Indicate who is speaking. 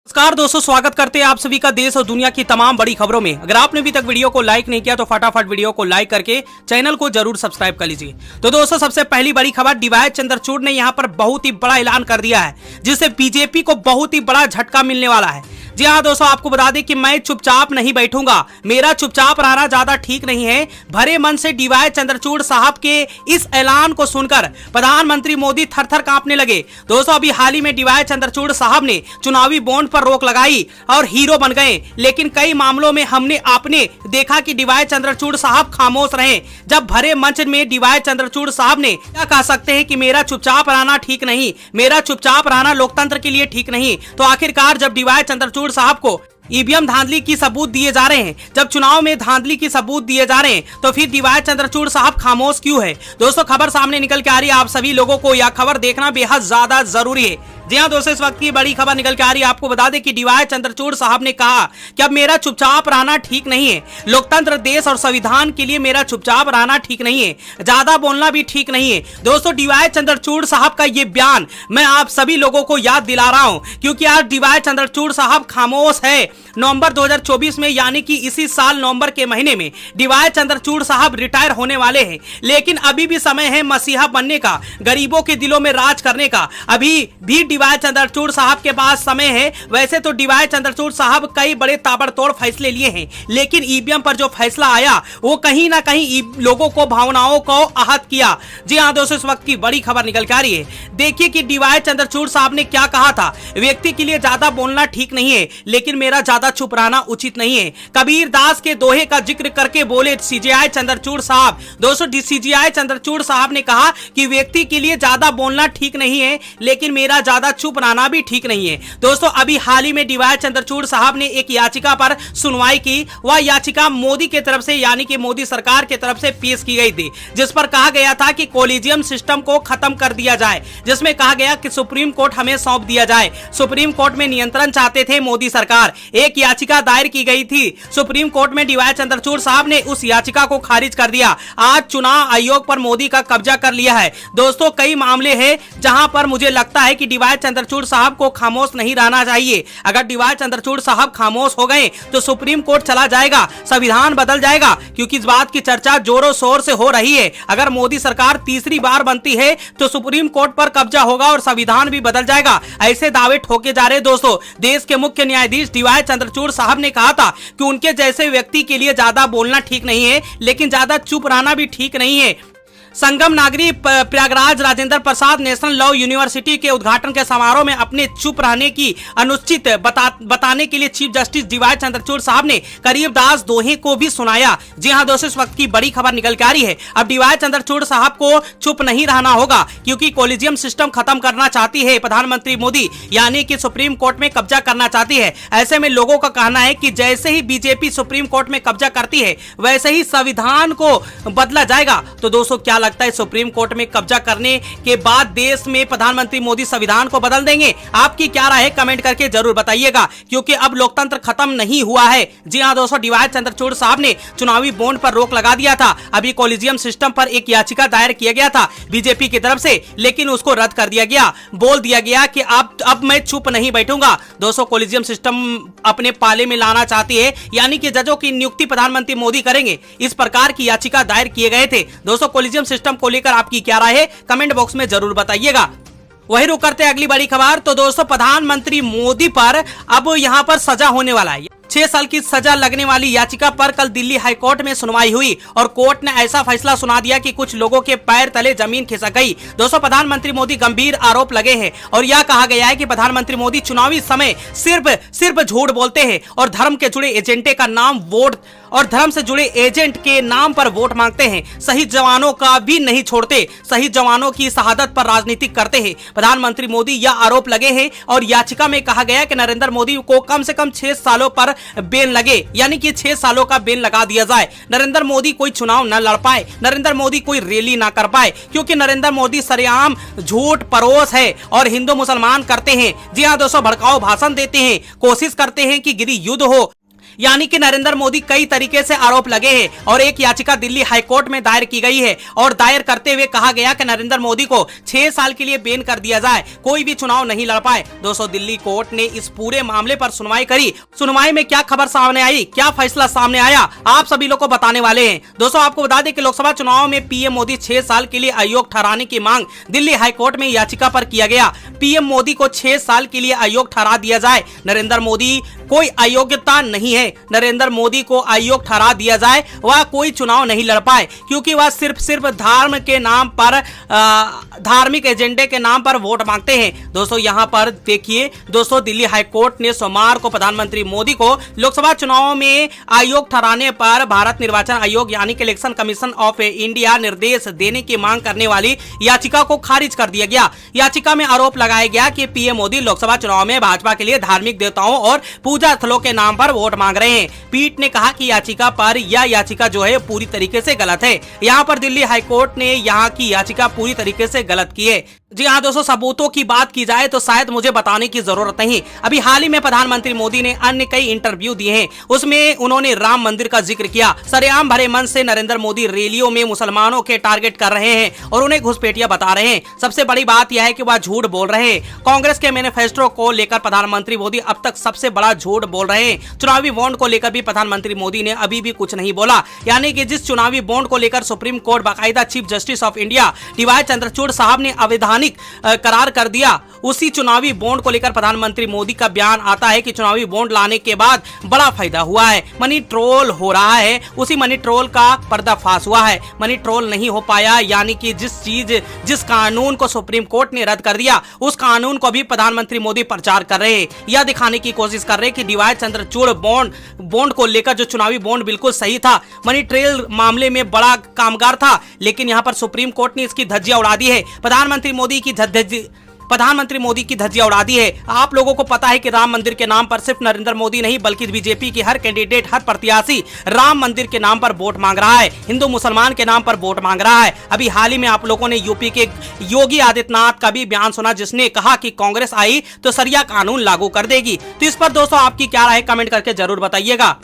Speaker 1: नमस्कार दोस्तों, स्वागत करते हैं आप सभी का देश और दुनिया की तमाम बड़ी खबरों में। अगर आपने अभी तक वीडियो को लाइक नहीं किया तो फटाफट वीडियो को लाइक करके चैनल को जरूर सब्सक्राइब कर लीजिए। तो दोस्तों, सबसे पहली बड़ी खबर, डीवाई चंद्रचूड़ ने यहां पर बहुत ही बड़ा ऐलान कर दिया है, जिससे बीजेपी को बहुत ही बड़ा झटका मिलने वाला है। जी हाँ दोस्तों, आपको बता दें कि मैं चुपचाप नहीं बैठूंगा, मेरा चुपचाप रहना ज्यादा ठीक नहीं है। भरे मन से डीवाई चंद्रचूड़ साहब के इस ऐलान को सुनकर प्रधानमंत्री मोदी थर-थर कांपने लगे। दोस्तों, अभी हाल ही में डीवाई चंद्रचूड़ साहब ने चुनावी बॉन्ड पर रोक लगाई और हीरो बन गए, लेकिन कई मामलों में हमने आपने देखा कि डीवाई चंद्रचूड़ साहब खामोश रहे। जब भरे मंच में डीवाई चंद्रचूड़ साहब ने क्या कह सकते हैं कि मेरा चुपचाप रहना ठीक नहीं, मेरा चुपचाप रहना लोकतंत्र के लिए ठीक नहीं, तो आखिरकार जब डीवाई चंद्रचूड़ साहब को ईवीएम धांधली की सबूत दिए जा रहे हैं, जब चुनाव में धांधली की सबूत दिए जा रहे हैं, तो फिर डीवाई चंद्रचूड़ साहब खामोश क्यों है? दोस्तों, खबर सामने निकल के आ रही है, आप सभी लोगों को यह खबर देखना बेहद ज्यादा जरूरी है। जी हाँ दोस्तों, इस वक्त की बड़ी खबर निकल के आ रही है। आपको बता दें कि डीवाई चंद्रचूड़ साहब ने कहा कि अब मेरा चुपचाप रहना ठीक नहीं है, लोकतंत्र, देश और संविधान के लिए मेरा चुपचाप रहना ठीक नहीं है, ज्यादा बोलना भी ठीक नहीं है। दोस्तों, डीवाई चंद्रचूड़ साहब का ये बयान मैं आप सभी लोगों को याद दिला रहा हूं, क्योंकि आज डीवाई चंद्रचूड़ साहब खामोश है। नवंबर 2024 में, यानी कि इसी साल नवंबर के महीने में डीवाई चंद्रचूड़ साहब रिटायर होने वाले हैं, लेकिन अभी भी समय है मसीहा बनने का, गरीबों के दिलों में राज करने का। अभी भी डीवाई चंद्रचूड़ साहब के पास समय है। वैसे तो डीवाई चंद्रचूड़ साहब कई बड़े ताबड़तोड़ फैसले लिए हैं, लेकिन ईवीएम पर जो फैसला आया वो कहीं ना कहीं लोगों को, भावनाओं को आहत किया। जी हाँ दोस्तों, इस वक्त की बड़ी खबर निकल के आ रही है। देखिए कि डीवाई चंद्रचूड़ साहब ने क्या कहा था, व्यक्ति के लिए ज्यादा बोलना ठीक नहीं है, लेकिन मेरा ज्यादा चुप रहना उचित नहीं है। कबीर दास के दोहे का जिक्र करके बोले सीजेआई चंद्रचूड़ साहब। दोस्तों, सीजेआई चंद्रचूड़ साहब ने कहा कि व्यक्ति के लिए ज्यादा बोलना ठीक नहीं है, लेकिन मेरा ज्यादा चुप रहना भी ठीक नहीं है। दोस्तों, अभी हाल ही में डीवाई चंद्रचूड़ साहब ने एक याचिका पर सुनवाई की। वह याचिका मोदी के तरफ से, यानी कि मोदी सरकार के तरफ से पेश की गई थी, जिस पर कहा गया था कि कॉलेजियम सिस्टम को खत्म कर दिया जाए, जिसमें कहा गया कि सुप्रीम कोर्ट हमें सौंप दिया जाए। सुप्रीम कोर्ट में नियंत्रण चाहते थे मोदी सरकार। एक याचिका दायर की गई थी सुप्रीम कोर्ट में, डीवाई चंद्रचूड़ साहब ने उस याचिका को खारिज कर दिया। आज चुनाव आयोग पर मोदी का कब्जा कर लिया है। दोस्तों, कई मामले हैं जहां पर मुझे लगता है कि डीवाई चंद्रचूड़ साहब को खामोश नहीं रहना चाहिए। अगर डीवाई चंद्रचूड़ साहब खामोश हो गए तो सुप्रीम कोर्ट चला जाएगा, संविधान बदल जाएगा, क्योंकि इस बात की चर्चा जोरों शोर से हो रही है। अगर मोदी सरकार तीसरी बार बनती है तो सुप्रीम कोर्ट पर कब्जा होगा और संविधान भी बदल जाएगा, ऐसे दावे ठोके जा रहे। दोस्तों, देश के मुख्य न्यायाधीश डीवाई चंद्रचूड़ साहब ने कहा था कि उनके जैसे व्यक्ति के लिए ज्यादा बोलना ठीक नहीं है, लेकिन ज्यादा चुप रहना भी ठीक नहीं है। संगम नागरी Prayagraj Rajendra Prasad national law university के उद्घाटन के समारोह में अपने चुप रहने की अनुचित बताने के लिए चीफ जस्टिस डीवाई चंद्रचूड़ साहब ने कबीर दास दोहे को भी सुनाया। जी हां दोस्तों, इस वक्त की बड़ी खबर निकल के आ रही है। अब डीवाई चंद्रचूड़ साहब को चुप नहीं रहना होगा, क्योंकि कॉलेजियम सिस्टम खत्म करना चाहती है प्रधानमंत्री मोदी, यानी कि सुप्रीम कोर्ट में कब्जा करना चाहती है। ऐसे में लोगों का कहना है कि जैसे ही बीजेपी सुप्रीम कोर्ट में कब्जा करती है, वैसे ही संविधान को बदला जाएगा। तो दोस्तों, क्या लगता है सुप्रीम कोर्ट में कब्जा करने के बाद देश में प्रधानमंत्री मोदी संविधान को बदल देंगे? आपकी क्या राय है, कमेंट करके जरूर बताइएगा, क्योंकि अब लोकतंत्र खत्म नहीं हुआ है। जी हां दोस्तों, डीवाई चंद्रचूड़ साहब ने चुनावी बॉन्ड पर रोक लगा दिया था। अभी कॉलेजियम सिस्टम पर एक याचिका दायर किया गया था बीजेपी की तरफ से, लेकिन उसको रद्द कर दिया गया। बोल दिया गया कि अब मैं चुप नहीं बैठूंगा। दोस्तों, कॉलेजियम सिस्टम अपने पाले में लाना चाहती है, यानी कि जजों की नियुक्ति प्रधानमंत्री मोदी करेंगे। इस प्रकार की याचिका दायर किए गए थे। दोस्तों, कॉलेजियम सिस्टम को लेकर आपकी क्या राय है, कमेंट बॉक्स में जरूर बताइएगा। वही रुक करते हैं अगली बड़ी खबर। तो दोस्तों, प्रधानमंत्री मोदी पर अब यहां पर सजा होने वाला है। 6 साल की सजा लगने वाली याचिका पर कल दिल्ली हाई कोर्ट में सुनवाई हुई और कोर्ट ने ऐसा फैसला सुना दिया कि कुछ लोगों के पैर तले जमीन खिसक गई। दोस्तों, प्रधानमंत्री मोदी गंभीर आरोप लगे हैं और यह कहा गया है कि प्रधानमंत्री मोदी चुनावी समय सिर्फ झूठ बोलते हैं और धर्म के जुड़े एजेंटे का नाम वोट और धर्म से जुड़े एजेंट के नाम पर वोट मांगते हैं। शहीद जवानों का भी नहीं छोड़ते, शहीद जवानों की शहादत पर राजनीति करते हैं। प्रधानमंत्री मोदी यह आरोप लगे हैं और याचिका में कहा गया कि नरेंद्र मोदी को कम से कम 6 सालों पर बेन लगे, यानी कि 6 सालों का बेन लगा दिया जाए। नरेंद्र मोदी कोई चुनाव न लड़ पाए, नरेंद्र मोदी कोई रैली ना कर पाए, क्योंकि नरेंद्र मोदी सरेआम झूठ परोस है और हिंदू मुसलमान करते हैं। जी हाँ दोस्तों, भड़काऊ भाषण देते हैं, कोशिश करते हैं कि गृह युद्ध हो। यानी कि नरेंद्र मोदी कई तरीके से आरोप लगे हैं और एक याचिका दिल्ली हाईकोर्ट में दायर की गई है और दायर करते हुए कहा गया कि नरेंद्र मोदी को 6 साल के लिए बैन कर दिया जाए, कोई भी चुनाव नहीं लड़ पाए। दोस्तों दिल्ली कोर्ट ने इस पूरे मामले पर सुनवाई करी। सुनवाई में क्या खबर सामने आई, क्या फैसला सामने आया, आप सभी लोग को बताने वाले हैं। दोस्तों आपको बता दें कि लोकसभा चुनाव में पीएम मोदी 6 साल के लिए आयोग ठहराने की मांग दिल्ली हाईकोर्ट में याचिका पर किया गया। पीएम मोदी को 6 साल के लिए आयोग ठहरा दिया जाए। नरेंद्र मोदी कोई अयोग्यता नहीं है, नरेंद्र मोदी को आयोग ठहरा दिया जाए, वह कोई चुनाव नहीं लड़ पाए क्योंकि वह सिर्फ धर्म के नाम पर, धार्मिक एजेंडे के नाम पर वोट मांगते हैं। दोस्तों यहां पर देखिए दोस्तों, दिल्ली हाईकोर्ट ने सोमवार को प्रधानमंत्री मोदी को लोकसभा चुनाव में आयोग ठहराने पर भारत निर्वाचन आयोग यानी कि इलेक्शन कमीशन ऑफ इंडिया निर्देश देने की मांग करने वाली याचिका को खारिज कर दिया गया। याचिका में आरोप लगाया गया कि पीएम मोदी लोकसभा चुनाव में भाजपा के लिए धार्मिक देवताओं और पूजा स्थलों के नाम पर वोट मांग रहे हैं। पीठ ने कहा कि याचिका पर यह याचिका जो है पूरी तरीके से गलत है। यहाँ पर दिल्ली हाईकोर्ट ने यहाँ की याचिका पूरी तरीके से गलत की है। जी हाँ दोस्तों, सबूतों की बात की जाए तो शायद मुझे बताने की जरूरत नहीं। अभी हाल ही में प्रधानमंत्री मोदी ने अन्य कई इंटरव्यू दिए हैं, उसमें उन्होंने राम मंदिर का जिक्र किया। सरेआम भरे मन से नरेंद्र मोदी रैलियों में मुसलमानों के टारगेट कर रहे हैं और उन्हें घुसपैठिया बता रहे हैं। सबसे बड़ी बात यह है कि वह झूठ बोल रहे हैं। कांग्रेस के मैनिफेस्टो को लेकर प्रधानमंत्री मोदी अब तक सबसे बड़ा झूठ बोल रहे हैं। चुनावी बॉन्ड को लेकर भी प्रधानमंत्री मोदी ने अभी भी कुछ नहीं बोला, यानी कि जिस चुनावी बॉन्ड को लेकर सुप्रीम कोर्ट बाकायदा Chief Justice of India DY Chandrachud साहब ने अवैधानिक करार कर दिया, उसी चुनावी बॉन्ड को लेकर प्रधानमंत्री मोदी का बयान आता है कि चुनावी बॉन्ड लाने के बाद बड़ा फायदा हुआ है, मनी ट्रोल हो रहा है। उसी मनी ट्रोल का पर्दाफाश हुआ है। मनी ट्रोल नहीं हो पाया, यानी कि जिस कानून को सुप्रीम कोर्ट ने रद्द कर दिया उस कानून को भी प्रधानमंत्री मोदी प्रचार कर रहे हैं। यह दिखाने की कोशिश कर रहे हैं कि डीवाई चंद्रचूड़ बॉन्ड को लेकर जो चुनावी बॉन्ड बिल्कुल सही था, मनी ट्रेल मामले में बड़ा कामगार था, लेकिन यहाँ पर सुप्रीम कोर्ट ने इसकी धज्जियां उड़ा दी है। प्रधानमंत्री मोदी की धज्जियां उड़ा दी है। आप लोगों को पता है कि राम मंदिर के नाम पर सिर्फ नरेंद्र मोदी नहीं बल्कि बीजेपी की हर कैंडिडेट, हर प्रत्याशी राम मंदिर के नाम पर वोट मांग रहा है, हिंदू मुसलमान के नाम पर वोट मांग रहा है। अभी हाल ही में आप लोगों ने यूपी के योगी आदित्यनाथ का भी बयान सुना, जिसने कहा कि कांग्रेस आई तो सरिया कानून लागू कर देगी। तो इस पर दोस्तों आपकी क्या राय, कमेंट करके जरूर बताइएगा।